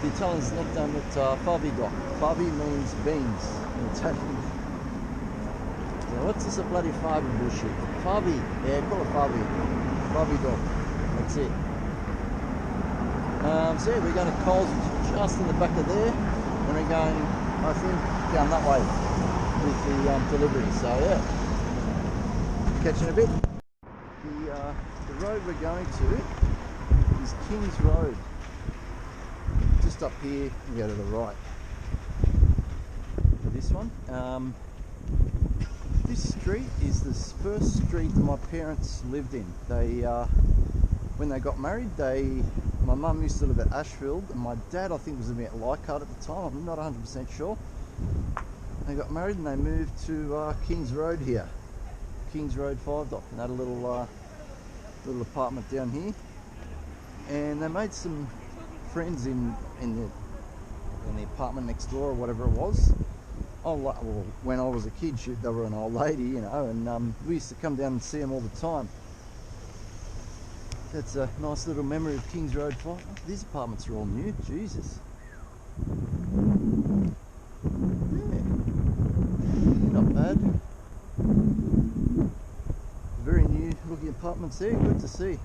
the Italians nicknamed it Favi Dock. Favi means beans in Italian. So what's this a bloody Favi bullshit? Favi, yeah, call it Favi. Favi Dock, that's it. So yeah, we're going to Coles, just in the back of there, and we're going, I think, down that way with the delivery. So yeah, catching a bit. The road we're going to is King's Road. Just up here, we go to the right for this one. This street is the first street that my parents lived in. They, when they got married, my mum used to live at Ashfield, and my dad, I think, was living at Leichhardt at the time. I'm not 100% sure. They got married and they moved to King's Road here, King's Road 5 Dock, and had a little apartment down here. And they made some friends in the apartment next door or whatever it was. Well, when I was a kid, they were an old lady, you know, and we used to come down and see them all the time. That's a nice little memory of King's Road 5. These apartments are all new, Jesus. Yeah. compartments there, good to see.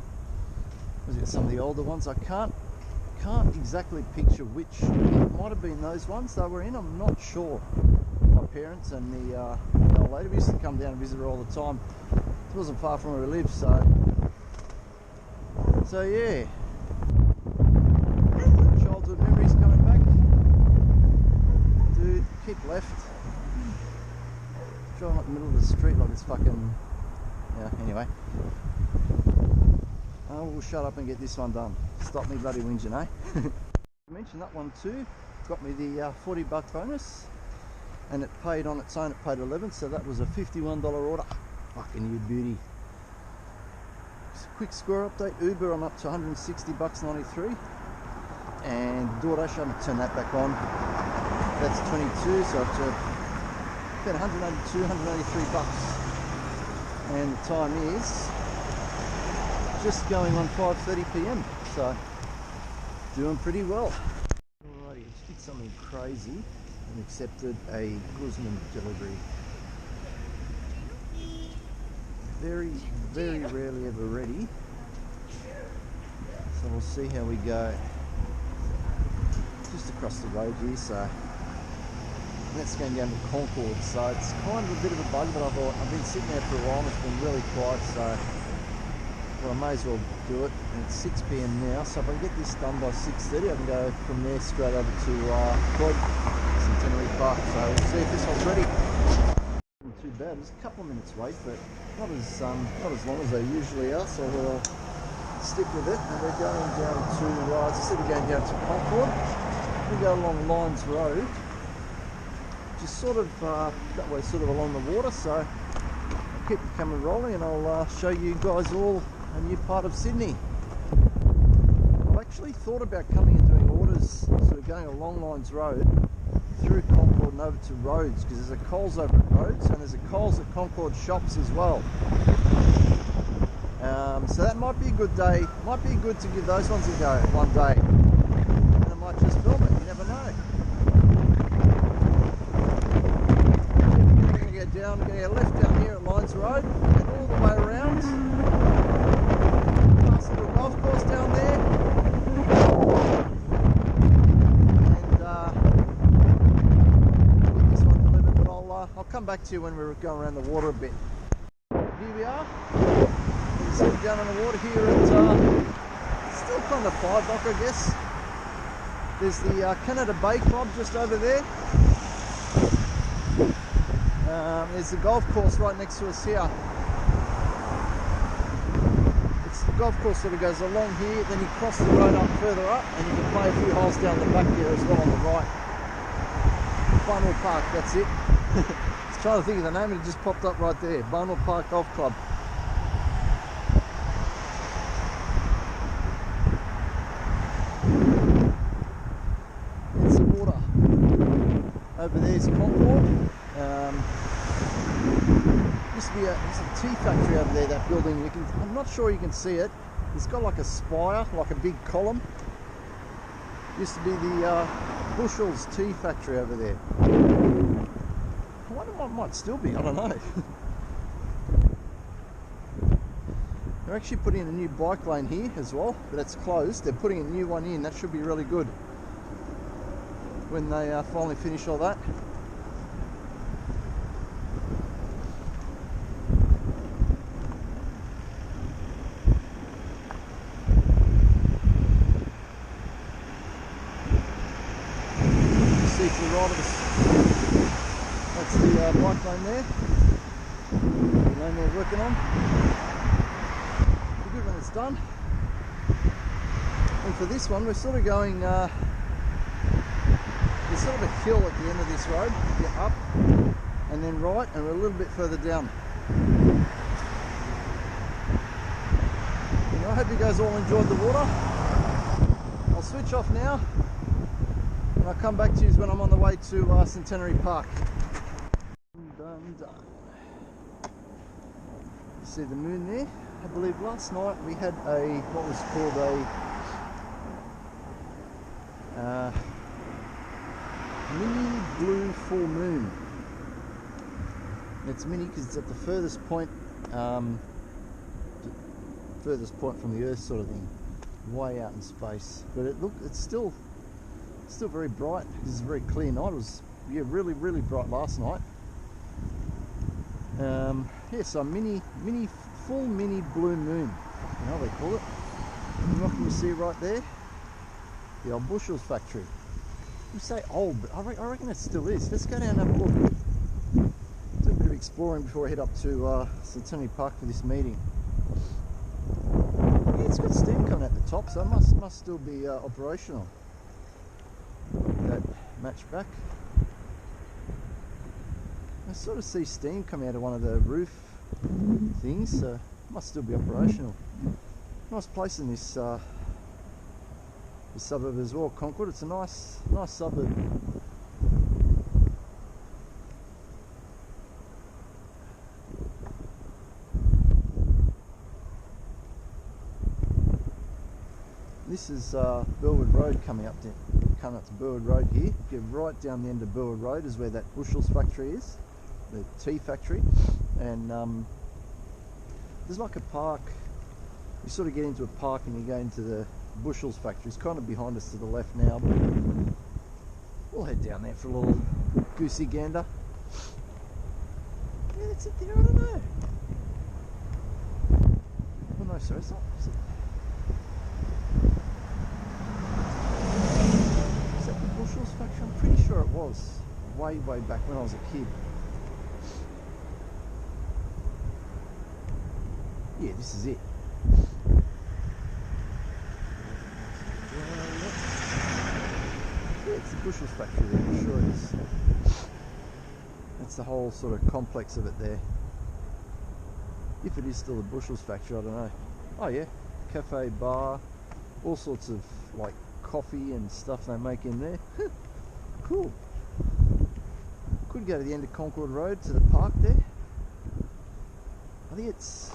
Was it some of the older ones? I can't exactly picture which. It might have been those ones they were in, I'm not sure. My parents and the old lady, we used to come down and visit her all the time. It wasn't far from where we lived, so yeah. Childhood memories coming back. Dude, keep left. Driving up the middle of the street like it's fucking... Yeah, anyway. We'll shut up and get this one done. Stop me bloody whinging, eh? I mentioned that one too. Got me the $40 bonus. And it paid on its own, it paid 11, so that was a $51 order. Fucking you beauty. Quick score update, Uber I'm up to $160.93. And DoorDash, I haven't turned that back on. That's 22, so up to about 182, 183 bucks. And the time is just going on 5:30 PM, so doing pretty well. Alrighty, just did something crazy and accepted a Guzman delivery. Very, very rarely ever ready. So we'll see how we go. Just across the road here, so that's going down to Concord, so it's kind of a bit of a bug, but I thought I've been sitting there for a while and it's been really quiet, so well, I may as well do it. And it's 6 PM now, so if I can get this done by 6:30 I can go from there straight over to Centenary Park, so we'll see if this one's ready. Not too bad, there's a couple of minutes wait, but not as long as they usually are, so we'll stick with it. And we're going down to, as I said, we're going down to Concord. We go along Lyons Road, just sort of that way, sort of along the water, so I'll keep the camera rolling and I'll show you guys all a new part of Sydney. I've actually thought about coming and doing orders, sort of going along Lyons Road, through Concord and over to Rhodes, because there's a Coles over at Rhodes and there's a Coles at Concord shops as well. So that might be a good day, might be good to give those ones a go one day. And I might just film it, you never know. We're going to go left down here at Lyons Road, and all the way around, past the little golf course down there, and get this one delivered, but I'll come back to you when we're going around the water a bit. Here we are, you can see down on the water here at, still kind of 5 o'clock I guess. There's the Canada Bay Club just over there. There's the golf course right next to us here. It's the golf course sort of goes along here, then you cross the road up further up and you can play a few holes down the back there as well on the right. Barnwell Park, that's it. I was trying to think of the name and it just popped up right there. Barnwell Park Golf Club. It's the water. Over there's Concord. Used to be there's a tea factory over there, that building. I'm not sure you can see it. It's got like a spire, like a big column. Used to be the Bushell's tea factory over there. I wonder what it might still be, I don't know. They're actually putting in a new bike lane here as well, but it's closed. They're putting a new one in, that should be really good when they finally finish all that. To the right of us, that's the bike lane there, the lane they're working on. It'll be good when it's done. And for this one we're sort of going, there's sort of a hill at the end of this road. You're up and then right, and we're a little bit further down. And I hope you guys all enjoyed the water. I'll switch off now. And I'll come back to you when I'm on the way to Centenary Park. Done. You see the moon there? I believe last night we had what was called a mini blue full moon. It's mini because it's at the furthest point furthest point from the Earth, sort of thing, way out in space. But it's still very bright. This is a very clear night. It was really bright last night. Yeah, so full mini blue moon, you know what they call it. And what can you see right there? The old Bushels factory. You say old, but I reckon it still is. Let's go down and have a look. Do a bit of exploring before I head up to Centenary Park for this meeting. Yeah, it's got steam coming out the top, so it must still be operational. That matchback. I sort of see steam coming out of one of the roof things, so it must still be operational. Nice place in this suburb as well, Concord. It's a nice suburb. This is Burwood Road coming up to Burwood Road here. Get right down the end of Burwood Road is where that Bushels factory is, the tea factory, and there's like a park. You sort of get into a park and you go into the Bushels factory. It's kind of behind us to the left now, but we'll head down there for a little goosey gander. Yeah, that's it there. I don't know. Oh no, sorry, it's not. Is that the Bushels factory? I'm pretty sure it was. Way back when I was a kid. Yeah, this is it. Yeah, it's the Bushels factory there, I'm sure it is. That's the whole sort of complex of it there. If it is still a Bushels factory, I don't know. Oh yeah, cafe, bar, all sorts of like coffee and stuff they make in there. Cool. Could go to the end of Concord Road to the park there. I think it's,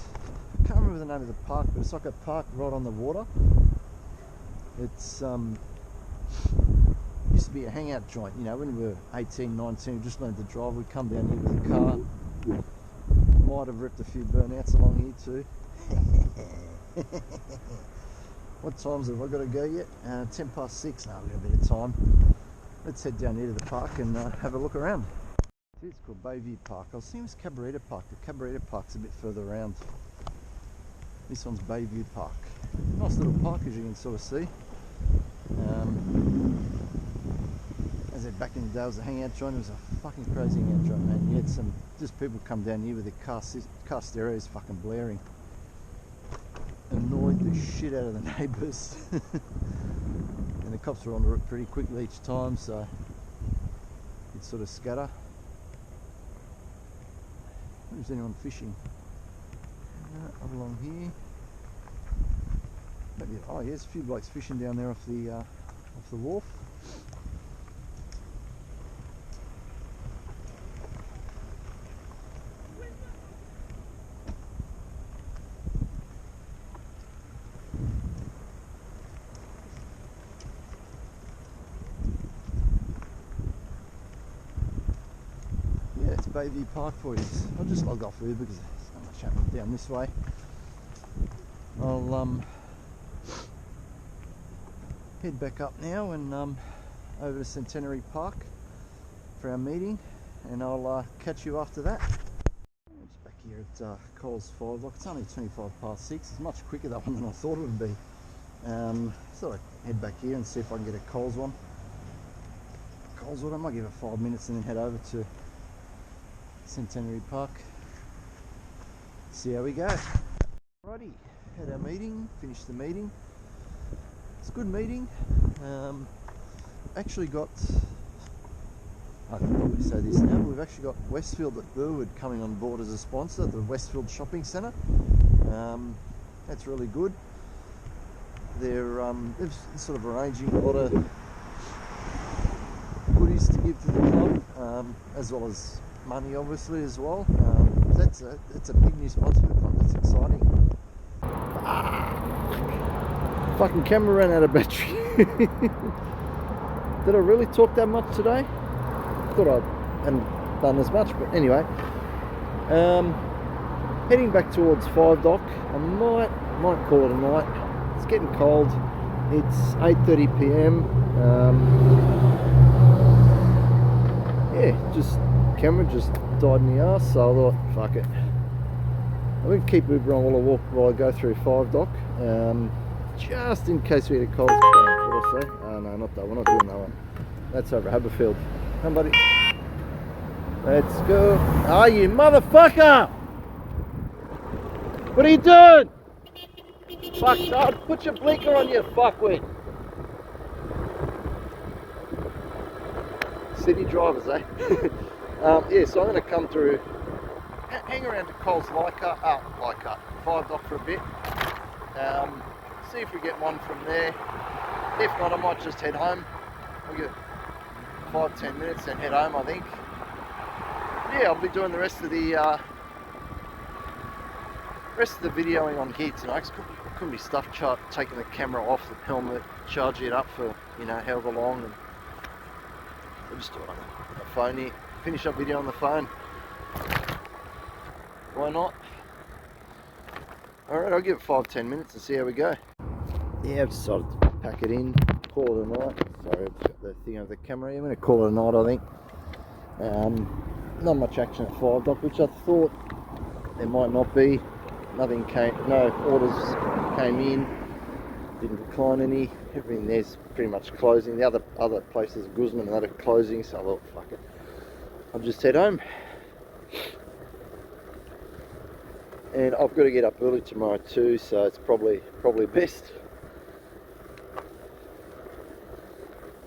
I can't remember the name of the park, but it's like a park right on the water. It's used to be a hangout joint, you know, when we were 18, 19, we just learned to drive. We'd come down here with a car. Might have ripped a few burnouts along here too. What times have I got to go yet? 10 past 6. Now we've got a bit of time. Let's head down here to the park and have a look around. It's called Bayview Park. I was thinking it was Cabarita Park. The Cabarita Park's a bit further around. This one's Bayview Park. Nice little park, as you can sort of see. As I said, back in the day, it was a hangout joint. It was a fucking crazy hangout joint, man. You had some just people come down here with their car stereos fucking blaring. Annoyed the shit out of the neighbours. And the cops were onto it pretty quickly each time, so you'd sort of scatter. I wonder if there's anyone fishing. Up along here. Maybe, oh yeah, there's a few blokes fishing down there off the wharf. Yeah, it's Bayview Park for you. I'll just log off here because there's not much happening down this way. I'll head back up now and over to Centenary Park for our meeting, and I'll catch you after that. It's back here at Coles 5. Look, it's only 25 past 6. It's much quicker that one than I thought it would be. So I head back here and see if I can get a Coles one. Coles one, I might give it 5 minutes and then head over to Centenary Park. See how we go. Alrighty, had our meeting, finished the meeting. It's a good meeting. Actually got, I can probably say this now, but we've actually got Westfield at Burwood coming on board as a sponsor, the Westfield Shopping Centre. That's really good. They're sort of arranging a lot of goodies to give to the club, as well as money obviously as well. That's a big new sponsor for the club. That's exciting. Fucking camera ran out of battery. Did I really talk that much today? Thought I hadn't done as much, but anyway. heading back towards 5 Dock. I might call it a night. It's getting cold. It's 8:30 p.m. Yeah, just camera just died in the arse, so I thought, fuck it. I'm going to keep Uber on while I go through 5 Dock, just in case we get a cold. What did I say? Oh no, not that one. We're not doing that one. That's over at Haberfield. Come, buddy. Let's go. Ah, you motherfucker! What are you doing? Fuck, son, put your blinker on, you fuckwit. City drivers, eh? Yeah, so I'm going to come through, hang around to Coles Leica, 5 Dock for a bit. See if we get one from there. If not, I might just head home. I'll get 5-10 minutes and head home, I think. Yeah, I'll be doing the rest of the videoing on here tonight. Cause couldn't be stuff taking the camera off the helmet, charging it up for however long, and I'll just do it on the phone here. Finish up video on the phone. Why not? Alright, I'll give it 5-10 minutes and see how we go. Yeah, I've decided to pack it in, call it a night. Sorry, I've got the thing over the camera here. I'm going to call it a night, I think. Not much action at 5 Dock, which I thought there might not be. No orders came in, didn't decline any. Everything there's pretty much closing. The other places, Guzman and that, are closing, so I thought, fuck it, I'll just head home. And I've got to get up early tomorrow too, so it's probably best.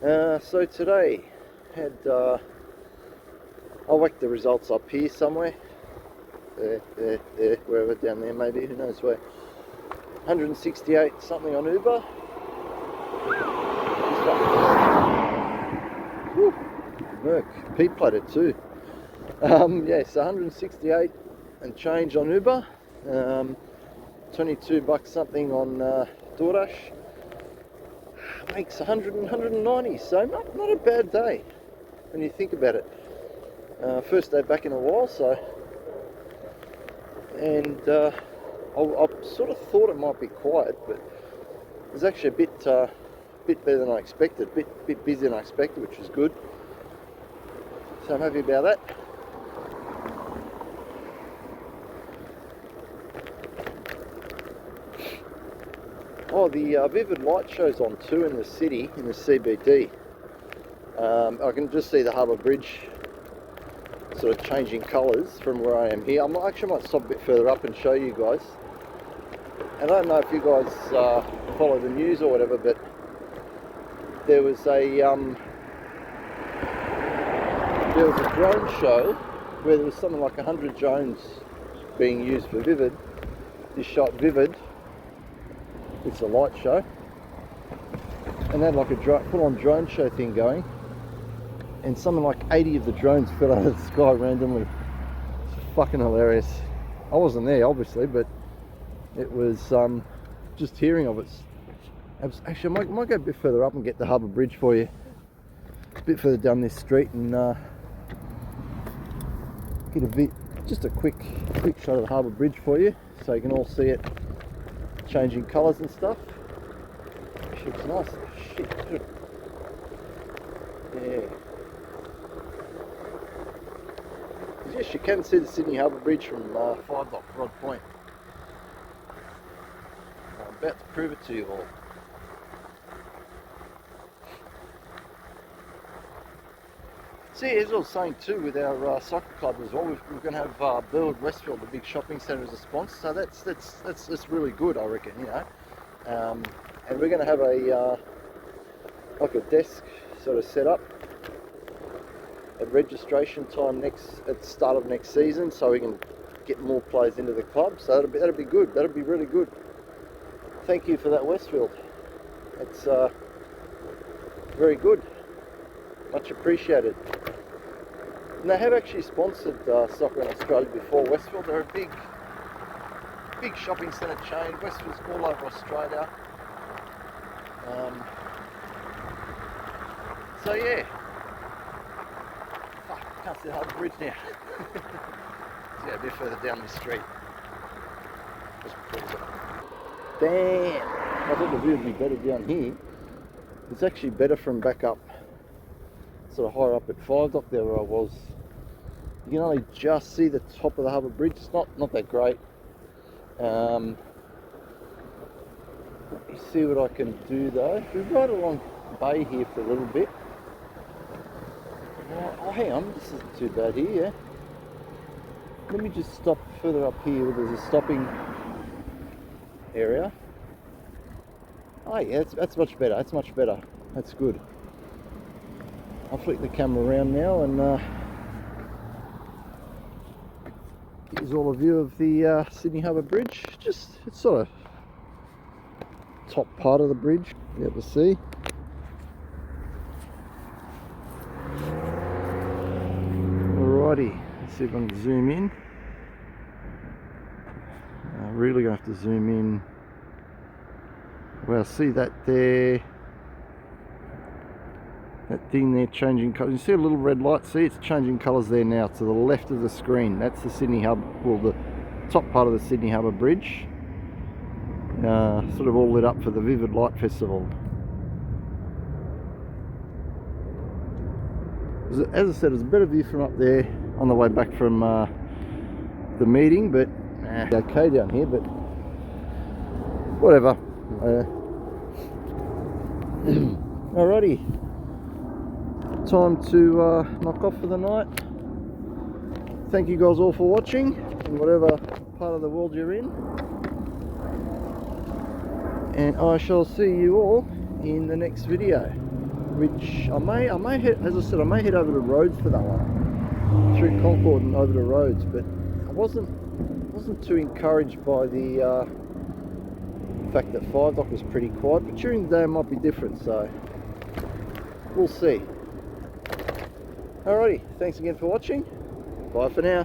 So today had I'll whack the results up here somewhere. There, wherever down there, maybe, who knows where. 168 something on Uber. Whew, Merc, Pete played it too. Yeah, so 168 and change on Uber. 22 bucks something on DoorDash. Makes 100 and 190, so not a bad day when you think about it. First day back in a while, so. And I sort of thought it might be quiet, but it was actually a bit better than I expected, bit busier than I expected, which was good. So I'm happy about that. Oh, the Vivid Light show's on too in the city, in the CBD. I can just see the Harbour Bridge sort of changing colours from where I am here. I actually might stop a bit further up and show you guys. And I don't know if you guys follow the news or whatever, but there was a drone show where there was something like 100 drones being used for Vivid. This shot Vivid. It's a light show, and they had like a full-on drone show thing going, and something like 80 of the drones fell out of the sky randomly. It's fucking hilarious. I wasn't there obviously, but it was just hearing of it. Actually, I might go a bit further up and get the Harbour Bridge for you, a bit further down this street, and get just a quick shot of the Harbour Bridge for you, so you can all see it changing colours and stuff. Shit's nice. Shit. Yeah. Yes, you can see the Sydney Harbour Bridge from 5 Dock, Rod Point. I'm about to prove it to you all. See, as I was saying too, with our soccer club as well, we're going to have Burwood Westfield, the big shopping centre, as a sponsor. So that's really good, I reckon. And we're going to have a like a desk sort of set up at registration time at the start of next season, so we can get more players into the club. So that'll be good. That'll be really good. Thank you for that, Westfield. It's very good. Much appreciated. And they have actually sponsored soccer in Australia before. Westfield, they're a big shopping centre chain. Westfield's all over Australia. So yeah. Fuck, can't see the Harbour Bridge now. Let's go a bit further down the street. just pulled it. Damn! I thought the view would be better down here. It's actually better from back up, sort of higher up at 5 Dock there where I was. You can only just see the top of the harbour bridge. It's not that great. Let me see what I can do though. We're right along bay here for a little bit. Oh, hang on, this isn't too bad here, yeah? Let me just stop further up here where there's a stopping area. Oh yeah, that's much better, that's much better. That's good. I'll flick the camera around now and here's all a view of the Sydney Harbour Bridge. Just, it's sort of top part of the bridge, you have to see. Alrighty, let's see if I can zoom in. I'm really going to have to zoom in. Well, see that there, that thing there changing colours. You see a little red light? See, it's changing colours there now to the left of the screen. That's the Sydney Harbour, well, the top part of the Sydney Harbour Bridge. Sort of all lit up for the Vivid Light Festival. As I said, there's a better view from up there on the way back from the meeting, but okay down here, but whatever. Alrighty, time to knock off for the night. Thank you guys all for watching in whatever part of the world you're in, and I shall see you all in the next video, which I may head, as I said, I may head over to Rhodes for that one, through Concord and over to Rhodes, but I wasn't too encouraged by the fact that 5 Dock was pretty quiet, but during the day it might be different, so we'll see. Alrighty, thanks again for watching. Bye for now.